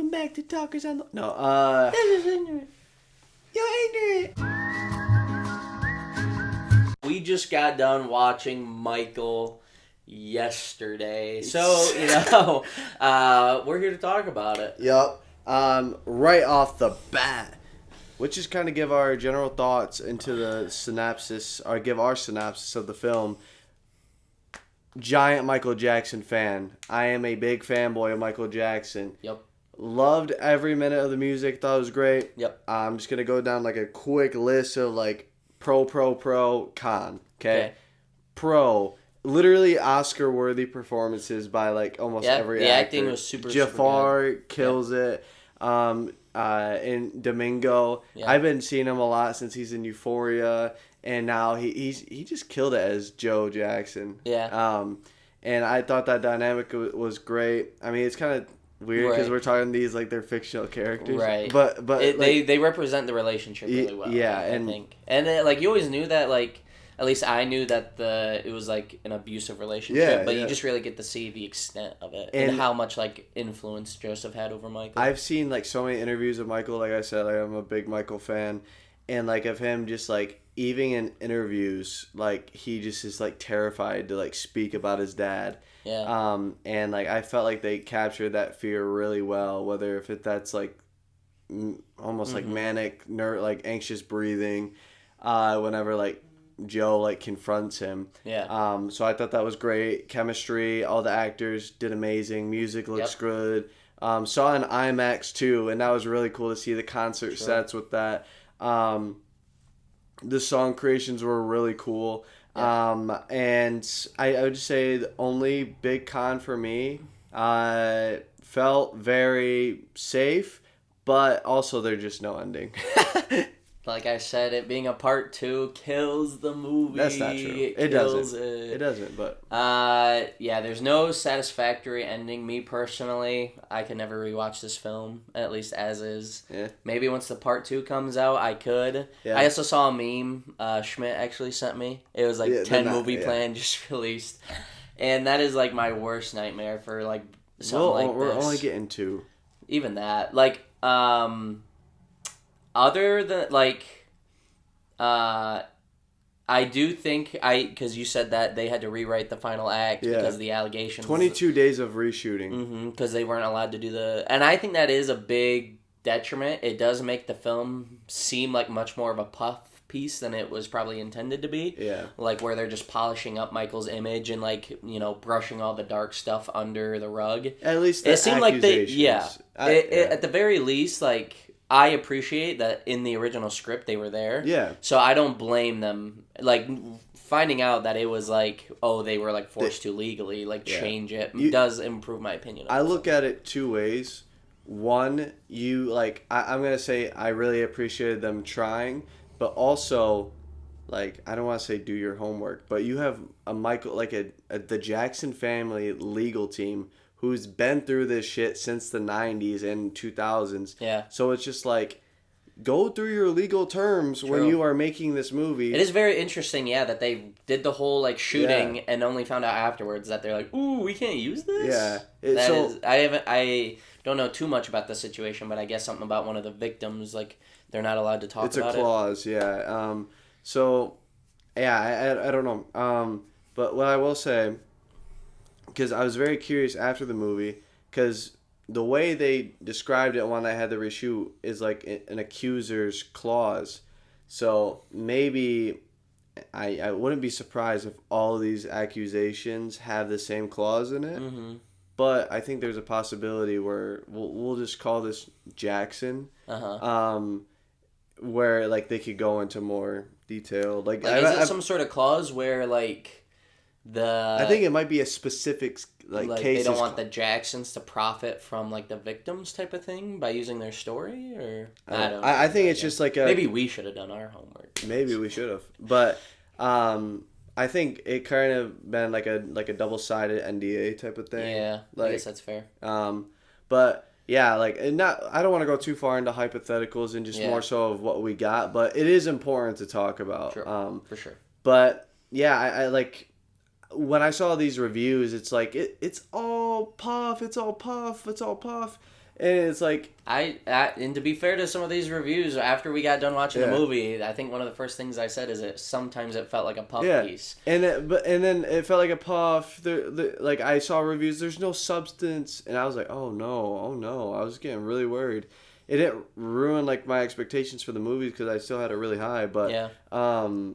Welcome back to Talkers on the... No, This is ignorant. You're ignorant. We just got done watching Michael yesterday. So, we're here to talk about it. Yup. Right off the bat, let's just kind of give our general thoughts into the synopsis, or give our synopsis of the film. Giant Michael Jackson fan. I am a big fanboy of Michael Jackson. Yep. Loved every minute of the music. Thought it was great. Yep. I'm just going to go down like a quick list of like pro, con. Okay? Pro. Literally Oscar-worthy performances by like almost every actor. The acting was super Jafar good. kills it. In Domingo. Yeah. I've been seeing him a lot since he's in Euphoria. And now he just killed it as Joe Jackson. Yeah. And I thought that dynamic was great. I mean, it's kind of weird because we're talking these like they're fictional characters, right? But they represent the relationship really well. Yeah, I think, and like you always knew that, like at least I knew that it was like an abusive relationship. Yeah, but you just really get to see the extent of it and how much like influence Joseph had over Michael. I've seen like so many interviews of Michael. Like I said, I'm a big Michael fan, and like of him just like. Even in interviews, like he just is like terrified to like speak about his dad. Yeah. And like I felt like they captured that fear really well. Whether if that's like almost like manic, like anxious breathing, whenever like Joe like confronts him. Yeah. So I thought that was great. Chemistry, all the actors did amazing. Music looks good. Saw an IMAX too, and that was really cool to see the concert sets with that. The song creations were really cool. Yeah. And I would just say the only big con for me felt very safe, but also there's just no ending. Like I said, it being a part 2 kills the movie. That's not true. It doesn't. It doesn't, but... yeah, there's no satisfactory ending. Me, personally, I can never rewatch this film, at least as is. Yeah. Maybe once the part 2 comes out, I could. Yeah. I also saw a meme Schmidt actually sent me. It was like 10 movie plan just released. And that is like my worst nightmare for like something like this. We're only getting 2. Even that. Like, other than, like, I do think, because you said that they had to rewrite the final act because of the allegations. 22 days of reshooting. Because they weren't allowed to do and I think that is a big detriment. It does make the film seem like much more of a puff piece than it was probably intended to be. Yeah. Like, where they're just polishing up Michael's image and, like, brushing all the dark stuff under the rug. At least it seemed like at the very least, like... I appreciate that in the original script they were there. Yeah. So I don't blame them. Like, finding out that it was like, oh, they were like forced to legally like change it does improve my opinion. I look at it 2 ways. One, I'm going to say I really appreciated them trying, but also, like, I don't want to say do your homework, but you have a Michael, like the Jackson family legal team who's been through this shit since the 90s and 2000s. Yeah. So it's just like, go through your legal terms when you are making this movie. It is very interesting, that they did the whole, like, shooting and only found out afterwards that they're like, ooh, we can't use this? Yeah. I don't know too much about the situation, but I guess something about one of the victims, like, they're not allowed to talk about it. It's a clause, yeah. I don't know. But what I will say... Because I was very curious after the movie, because the way they described it when I had to reshoot is like an accuser's clause. So maybe I wouldn't be surprised if all of these accusations have the same clause in it. Mm-hmm. But I think there's a possibility where we'll just call this Jackson, where like they could go into more detail. Like is it some sort of clause where like... I think it might be a specific like case. They don't want the Jacksons to profit from like the victims type of thing by using their story, or I don't know. I think it's just like maybe we should have done our homework. Maybe we should have, but I think it kind of been like a double-sided NDA type of thing. Yeah, like, I guess that's fair. But yeah, like I don't want to go too far into hypotheticals and just more so of what we got, but it is important to talk about. Sure. For sure. But yeah, I like. When I saw these reviews, it's like it's all puff, And it's like and to be fair to some of these reviews, after we got done watching the movie, I think one of the first things I said is that sometimes it felt like a puff piece. And then it felt like a puff. Like I saw reviews, there's no substance, and I was like, oh no, I was getting really worried. It didn't ruin like my expectations for the movies because I still had it really high, but I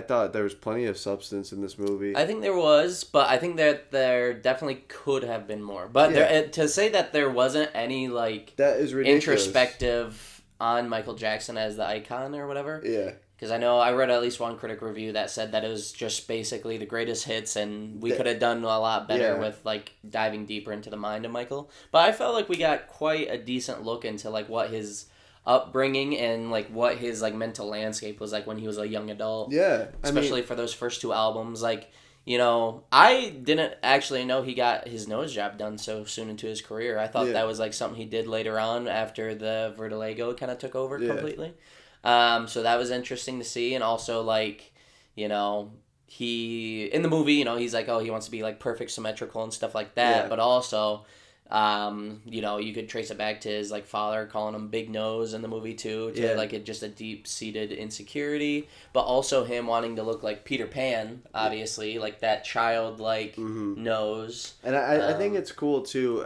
thought there was plenty of substance in this movie. I think there was, but I think that there definitely could have been more. But to say that there wasn't any like that is ridiculous. Introspective on Michael Jackson as the icon or whatever. Yeah. Because I know I read at least one critic review that said that it was just basically the greatest hits, and we could have done a lot better with like diving deeper into the mind of Michael. But I felt like we got quite a decent look into like what his upbringing and like what his like mental landscape was like when he was a young adult. Yeah, especially for those first 2 albums. Like, you know, I didn't actually know he got his nose job done so soon into his career. I thought that was like something he did later on after the vitiligo kind of took over completely. So that was interesting to see. And also, like, you know, he, in the movie, you know, he's like, oh, he wants to be, like, perfect, symmetrical and stuff like that. Yeah. But also, you know, you could trace it back to his, like, father calling him Big Nose in the movie, too, to, like, just a deep-seated insecurity. But also him wanting to look like Peter Pan, obviously, like that childlike nose. And I think it's cool, too.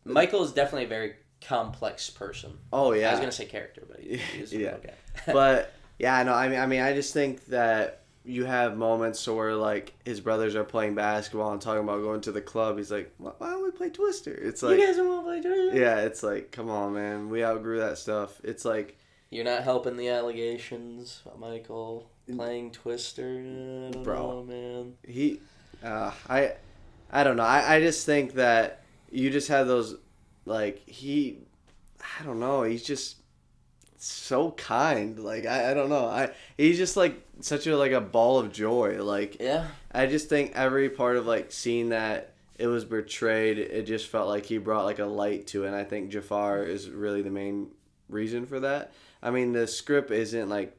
Michael is definitely a very complex person. Oh yeah, I was gonna say character, but he's okay. But yeah, no, I mean, I just think that you have moments where like his brothers are playing basketball and talking about going to the club. He's like, why don't we play Twister? It's like, you guys don't want to play Twister? Yeah, it's like, come on, man, we outgrew that stuff. It's like you're not helping the allegations, Michael, playing Twister. I don't know, man. I don't know. I just think that you just have those. Like, I don't know, he's just so kind. Like, I don't know. He's just, like, such a ball of joy. Like, yeah. I just think every part of, like, seeing that it was portrayed, it just felt like he brought, like, a light to it. And I think Jafar is really the main reason for that. I mean, the script isn't, like,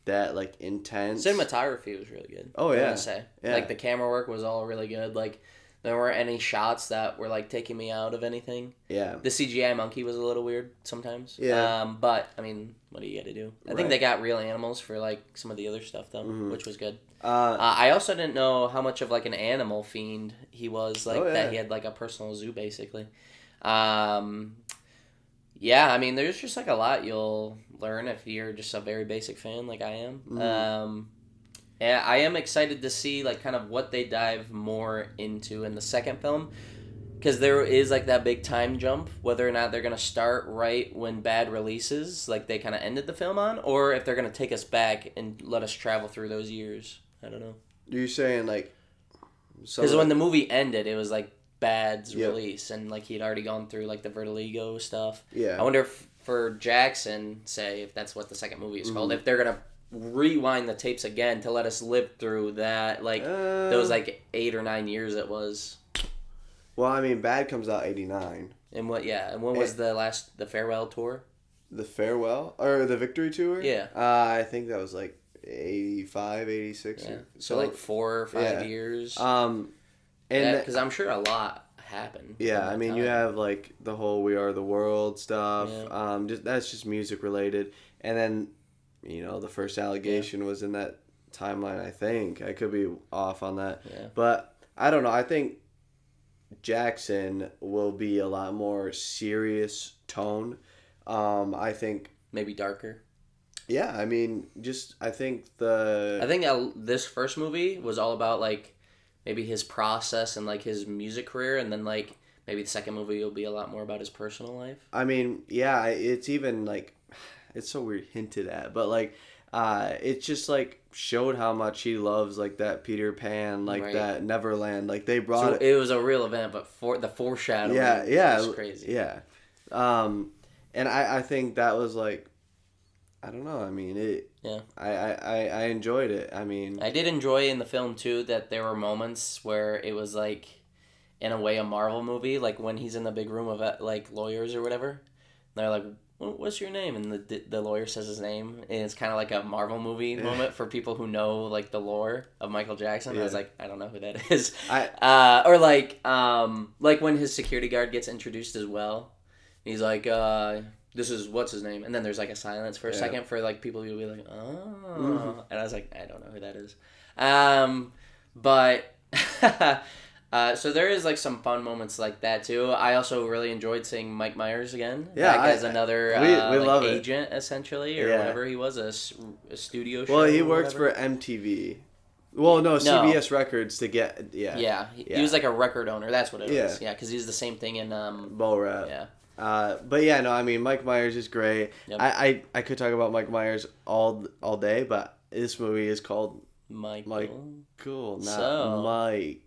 that, like, intense. Cinematography was really good. Oh, yeah. I want to say. Yeah. Like, the camera work was all really good. Like, there weren't any shots that were, like, taking me out of anything. Yeah. The CGI monkey was a little weird sometimes. Yeah. But, I mean, what do you got to do? I think they got real animals for, like, some of the other stuff, though, which was good. I also didn't know how much of, like, an animal fiend he was. Like, that he had, like, a personal zoo, basically. Yeah, I mean, there's just, like, a lot you'll learn if you're just a very basic fan like I am. And I am excited to see, like, kind of what they dive more into in the second film. Because there is, like, that big time jump. Whether or not they're going to start right when Bad releases, like they kind of ended the film on. Or if they're going to take us back and let us travel through those years. I don't know. You're saying, like... Because when the movie ended, it was, like, Bad's release. And, like, he'd already gone through, like, the vitiligo stuff. Yeah. I wonder if, for Jackson, say, if that's what the second movie is called, if they're going to rewind the tapes again to let us live through that, like, those, like, 8 or 9 years it was. Well, I mean, Bad comes out 89. And when was the farewell tour? The farewell? Or the victory tour? Yeah. I think that was, like, 85, 86. Yeah. So, like, 4 or 5 years. Because I'm sure a lot happened. Yeah, I mean, you have, like, the whole We Are the World stuff. Yeah. That's just music related. And then, you know, the first allegation was in that timeline, I think. I could be off on that. Yeah. But, I don't know. I think Jackson will be a lot more serious tone. I think... Maybe darker. Yeah, I mean, I think this first movie was all about, like, maybe his process and, like, his music career, and then, like, maybe the second movie will be a lot more about his personal life. I mean, yeah, it's even, like... It's so weird hinted at, but like, it just like showed how much he loves like that Peter Pan, like that Neverland. Like they brought it. It was a real event, but for the foreshadowing, was crazy. Yeah, and I think that was like, I don't know. I mean it. Yeah. I enjoyed it. I mean, I did enjoy in the film too that there were moments where it was like, in a way, a Marvel movie, like when he's in the big room of like lawyers or whatever. They're like, what's your name? And the lawyer says his name, and it's kind of like a Marvel movie moment for people who know like the lore of Michael Jackson. I was like, I don't know who that is. Or like when his security guard gets introduced as well. He's like, this is what's his name, and then there's like a silence for a second for like people who will be like, oh, and I was like, I don't know who that is. But so there is like some fun moments like that too. I also really enjoyed seeing Mike Myers again. Back as another we love agent essentially, or whatever he was, a studio show. Well, he worked for MTV. Well, no, CBS Records to get he was like a record owner. That's what it was. Yeah, because he was the same thing in Bo Rap. Yeah. But yeah, no, I mean Mike Myers is great. Yep. I could talk about Mike Myers all day, but this movie is called Michael, not Mike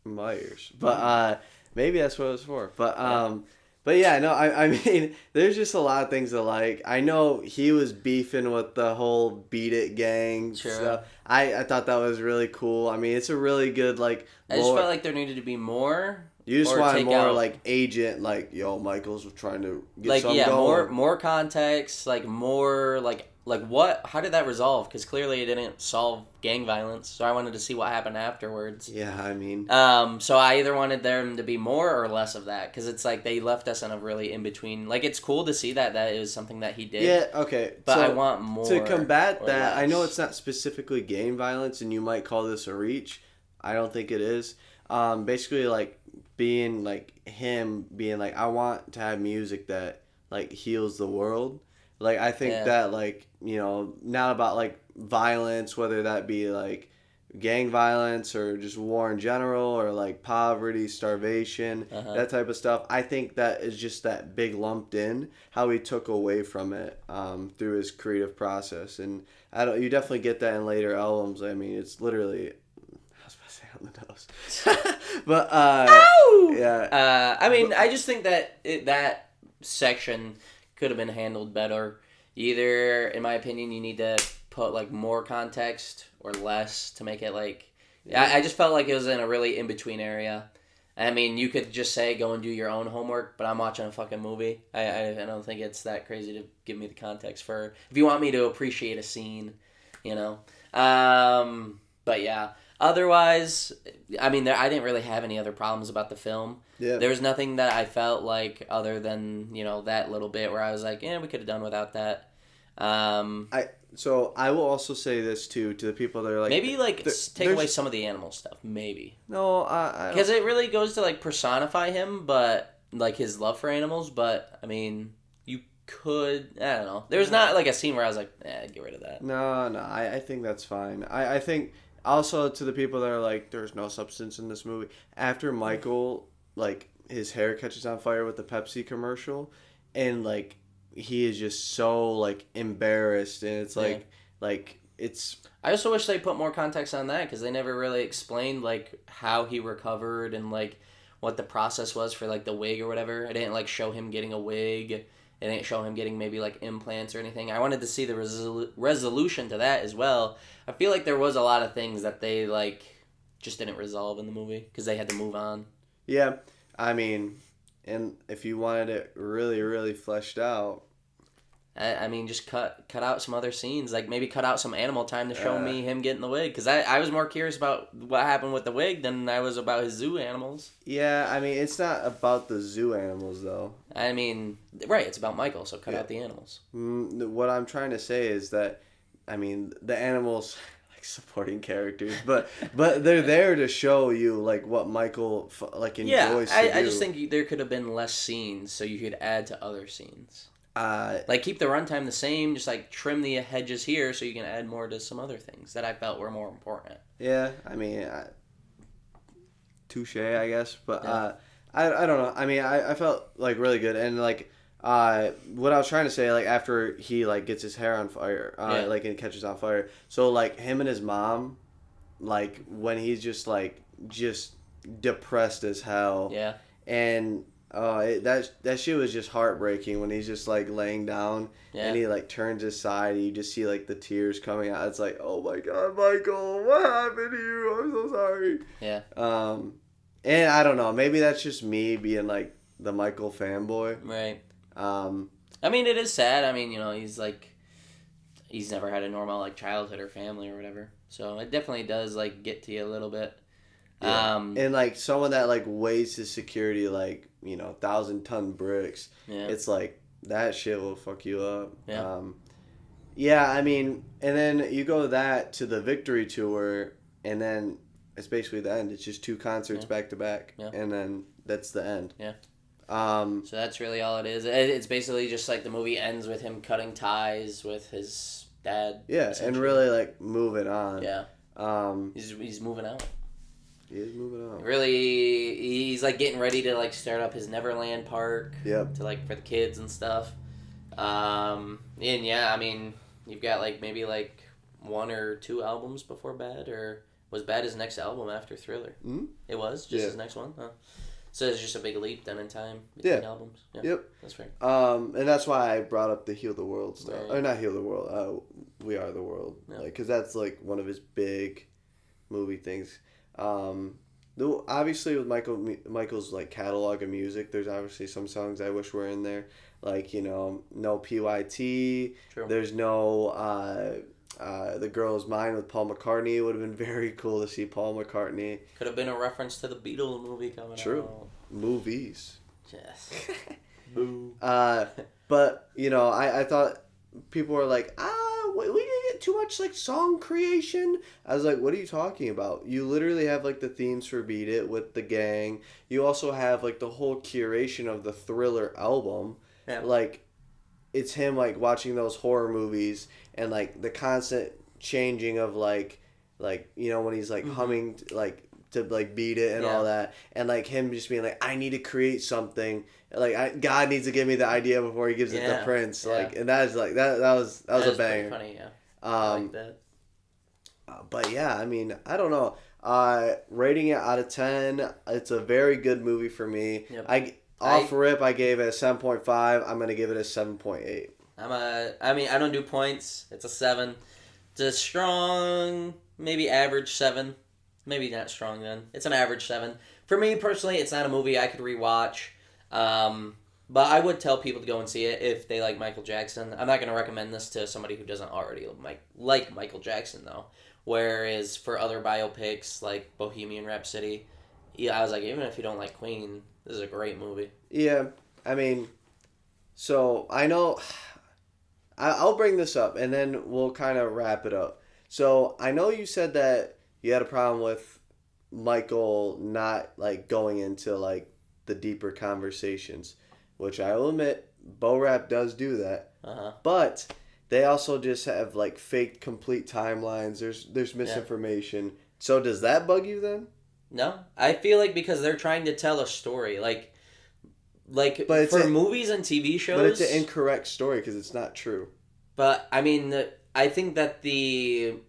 Myers. But maybe that's what it was for. But yeah, no, I mean, there's just a lot of things to like. I know he was beefing with the whole Beat It gang stuff. I thought that was really cool. I mean, it's a really good like. I just felt like there needed to be more. You just want more like agent, like Michael's trying to get something going. more context, like more like what? How did that resolve? Because clearly it didn't solve gang violence. So I wanted to see what happened afterwards. Yeah, I mean, so I either wanted them to be more or less of that, because it's like they left us in a really in between. Like it's cool to see that it was something that he did. Yeah, okay, but so I want more to combat that. Less. I know it's not specifically gang violence, and you might call this a reach. I don't think it is. Basically, like. Being like him being like I want to have music that like heals the world. Like I think that like not about like violence, whether that be like gang violence or just war in general or like poverty, starvation, that type of stuff. I think that is just that big lumped in how he took away from it through his creative process. And you definitely get that in later albums. I mean, it's literally on the nose. But yeah. I mean, I just think that that section could have been handled better. Either, in my opinion, you need to put like more context or less to make it like. I just felt like it was in a really in between area. I mean, you could just say go and do your own homework, but I'm watching a fucking movie. I don't think it's that crazy to give me the context for if you want me to appreciate a scene, But yeah. Otherwise, I mean, I didn't really have any other problems about the film. Yeah. There was nothing that I felt like other than, that little bit where I was like, we could have done without that. So I will also say this, too, to the people that are like... Maybe, take away some of the animal stuff. Maybe. No, because it really goes to, personify him, but, his love for animals. But, I mean, you could... I don't know. There's not, a scene where I was like, get rid of that. No, I think that's fine. I think... Also, to the people that are like, there's no substance in this movie. After Michael, his hair catches on fire with the Pepsi commercial, and, he is just so, embarrassed, and it's it's... I also wish they put more context on that, because they never really explained, how he recovered and, what the process was for, the wig or whatever. I didn't, show him getting a wig. It didn't show him getting maybe, implants or anything. I wanted to see the resolution to that as well. I feel like there was a lot of things that they, just didn't resolve in the movie because they had to move on. Yeah. I mean, and if you wanted it really, really fleshed out... I mean, just cut out some other scenes. Maybe cut out some animal time to show me him getting the wig. Because I was more curious about what happened with the wig than I was about his zoo animals. Yeah, I mean, it's not about the zoo animals, though. I mean, right, it's about Michael, so cut out the animals. What I'm trying to say is that, I mean, the animals... supporting characters, but they're there to show you what Michael enjoys to do. I just think there could have been less scenes so you could add to other scenes. Keep the runtime the same, just trim the hedges here so you can add more to some other things that I felt were more important. Yeah, I mean, touche, I guess, but I don't know. I mean, I felt really good, and what I was trying to say, after he gets his hair on fire, and catches on fire. So him and his mom, when he's just depressed as hell. Yeah. And that shit was just heartbreaking when he's just laying down and he turns aside and you just see the tears coming out. It's oh my God, Michael, what happened to you? I'm so sorry. Yeah. And I don't know, maybe that's just me being the Michael fanboy. Right. I mean, it is sad. I mean, he's never had a normal like childhood or family or whatever. So it definitely does like get to you a little bit. Yeah. And like someone that like weighs his security like 1,000-ton bricks. Yeah. It's like that shit will fuck you up. Yeah. Yeah, I mean, and then you go that to the Victory Tour, and then it's basically the end. It's just 2 concerts back to back, and then that's the end. Yeah. So that's really all it is. It's basically just like the movie ends with him cutting ties with his dad. Yeah, and really like moving on. Yeah. He's moving out. He is moving on. Really, he's like getting ready to like start up his Neverland park. Yep. To like for the kids and stuff. And yeah, I mean, you've got like maybe like 1 or 2 albums before Bad, or was Bad his next album after Thriller? Mm-hmm. It was just his next one. Huh? So it's just a big leap then in time between albums. Yeah, yep. That's fair. And that's why I brought up the Heal the World stuff. Right. Or not Heal the World. We Are the World. Yeah. Like, because that's like one of his big movie things. Obviously with Michael's like catalog of music, there's obviously some songs I wish were in there. Like, no PYT. True. There's no The Girl's Mine with Paul McCartney. It would have been very cool to see Paul McCartney. Could have been a reference to the Beatles movie coming out. True. Movies. Yes. Boo. But, I thought people were like, we didn't get too much, like, song creation. I was like, what are you talking about? You literally have, like, the themes for Beat It with the gang. You also have, like, the whole curation of the Thriller album. Yeah. Like, it's him, like, watching those horror movies and, like, the constant changing of, like when he's, like, humming, like, to, like, Beat It and all that. And, like, him just being like, I need to create something. Like, God needs to give me the idea before he gives it to Prince. Yeah. Like, and that is, like, that was a banger. Funny, yeah. I like that. But, yeah, I mean, I don't know. Rating it out of 10, it's a very good movie for me. Yep. Rip, I gave it a 7.5. I'm going to give it a 7.8. I don't do points. It's a 7. It's a strong, maybe average 7. Maybe not strong then. It's an average 7. For me personally, it's not a movie I could rewatch. But I would tell people to go and see it if they like Michael Jackson. I'm not going to recommend this to somebody who doesn't already like Michael Jackson, though. Whereas for other biopics like Bohemian Rhapsody, I was like, even if you don't like Queen, this is a great movie. Yeah, I mean, so I know... I'll bring this up, and then we'll kind of wrap it up. So I know you said that you had a problem with Michael not, like, going into, like, the deeper conversations, which I will admit, Bo Rap does do that. Uh-huh. But they also just have, like, faked complete timelines. There's misinformation. Yeah. So does that bug you then? No. I feel like because they're trying to tell a story, but for movies and TV shows... But it's an incorrect story because it's not true. But, I mean, I think that the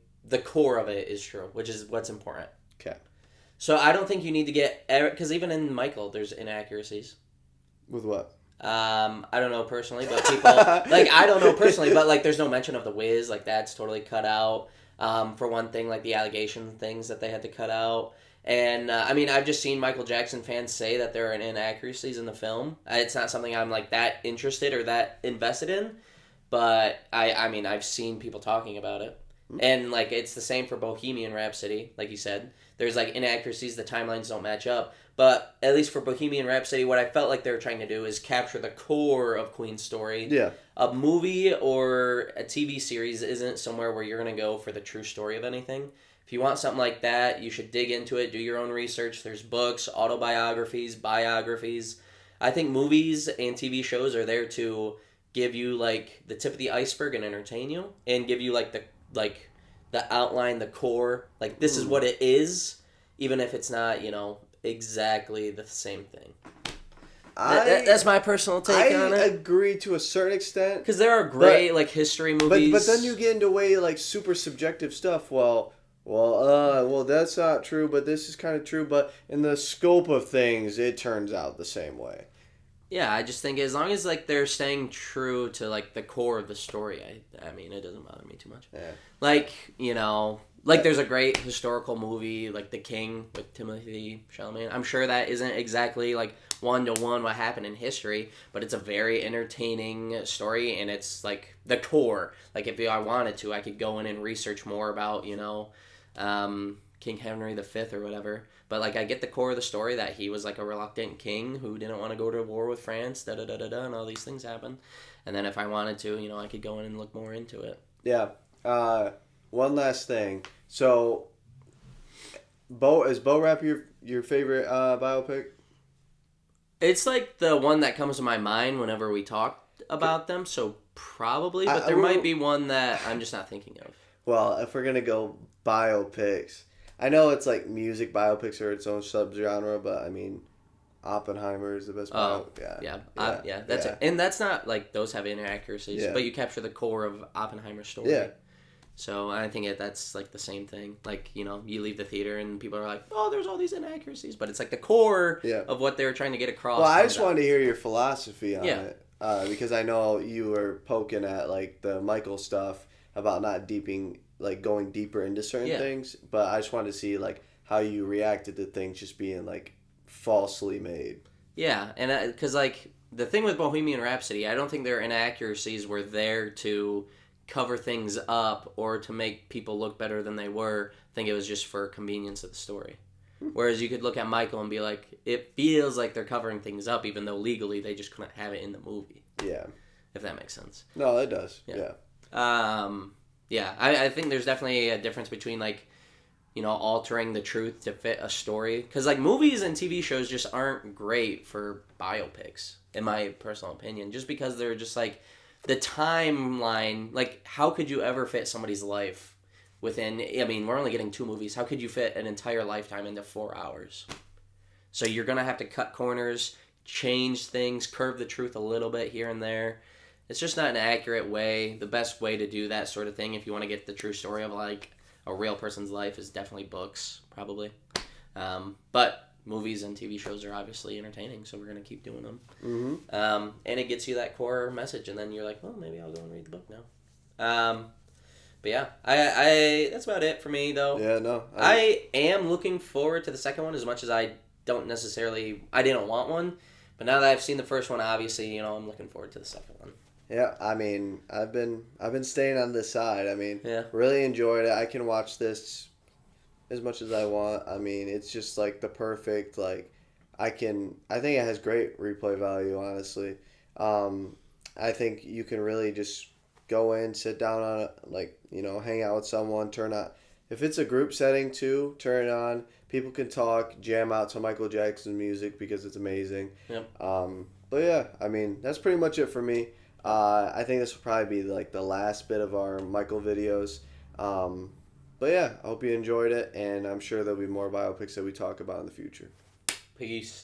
core of it is true, which is what's important. Okay. So I don't think you need to get... Because even in Michael, there's inaccuracies. With what? I don't know personally, but people... I don't know personally, but, there's no mention of the Wiz. That's totally cut out. For one thing, the allegation things that they had to cut out. And, I've just seen Michael Jackson fans say that there are inaccuracies in the film. It's not something I'm, that interested or that invested in. But, I've seen people talking about it. And, it's the same for Bohemian Rhapsody, like you said. There's, inaccuracies, the timelines don't match up. But, at least for Bohemian Rhapsody, what I felt like they were trying to do is capture the core of Queen's story. Yeah. A movie or a TV series isn't somewhere where you're going to go for the true story of anything. If you want something like that, you should dig into it, do your own research. There's books, autobiographies, biographies. I think movies and TV shows are there to give you, the tip of the iceberg and entertain you, and give you, the outline, the core. This is what it is, even if it's not, exactly the same thing. That's my personal take on it. I agree to a certain extent. Because there are great, history movies. But then you get into way, super subjective stuff. Well, that's not true, but this is kind of true. But in the scope of things, it turns out the same way. Yeah, I just think as long as, they're staying true to, the core of the story, I mean, it doesn't bother me too much. Yeah. There's a great historical movie, The King with Timothy Chalamet. I'm sure that isn't exactly, 1-to-1 what happened in history, but it's a very entertaining story, and it's like the core. Like if I wanted to, I could go in and research more about, King Henry V or whatever. But like I get the core of the story that he was like a reluctant king who didn't want to go to war with France, and all these things happen. And then if I wanted to, I could go in and look more into it. Yeah. One last thing. So, is Bo Rap your favorite biopic? It's like the one that comes to my mind whenever we talk about them, so probably, but there might be one that I'm just not thinking of. Well, if we're going to go biopics, I know it's like music biopics are its own subgenre, but I mean, Oppenheimer is the best biopic. Yeah. That's it. And that's not like those have inaccuracies, but you capture the core of Oppenheimer's story. Yeah. So I think that's like the same thing. Like, you leave the theater and people are like, oh, there's all these inaccuracies. But it's like the core of what they were trying to get across. Well, I just wanted to hear your philosophy on it. Because I know you were poking at like the Michael stuff about not going deeper into certain things. But I just wanted to see like how you reacted to things just being like falsely made. Yeah, and because like the thing with Bohemian Rhapsody, I don't think their inaccuracies were there to cover things up or to make people look better than they were. I think it was just for convenience of the story. Whereas you could look at Michael and be like, it feels like they're covering things up even though legally they just couldn't have it in the movie. Yeah. If that makes sense. No, it does. Yeah. I think there's definitely a difference between like, altering the truth to fit a story. Because like movies and TV shows just aren't great for biopics, in my personal opinion. Just because they're just like, the timeline, like, how could you ever fit somebody's life within, I mean, we're only getting 2 movies. How could you fit an entire lifetime into 4 hours? So you're going to have to cut corners, change things, curve the truth a little bit here and there. It's just not an accurate way. The best way to do that sort of thing, if you want to get the true story of, like, a real person's life, is definitely books, probably. But movies and TV shows are obviously entertaining, so we're going to keep doing them. Mm-hmm. And it gets you that core message, and then you're like, well, maybe I'll go and read the book now. But yeah, I that's about it for me, though. Yeah, no. I am looking forward to the second one as much as I didn't want one. But now that I've seen the first one, obviously, I'm looking forward to the second one. Yeah, I mean, I've been staying on this side. I mean, really enjoyed it. I can watch this as much as I want. I mean, it's just like the perfect, like, I think it has great replay value, honestly. I think you can really just go in, sit down on it, like, hang out with someone, turn on. If it's a group setting too, turn it on. People can talk, jam out to Michael Jackson music because it's amazing. Yep. But yeah, I mean, that's pretty much it for me. I think this will probably be like the last bit of our Michael videos. But yeah, I hope you enjoyed it, and I'm sure there'll be more biopics that we talk about in the future. Peace.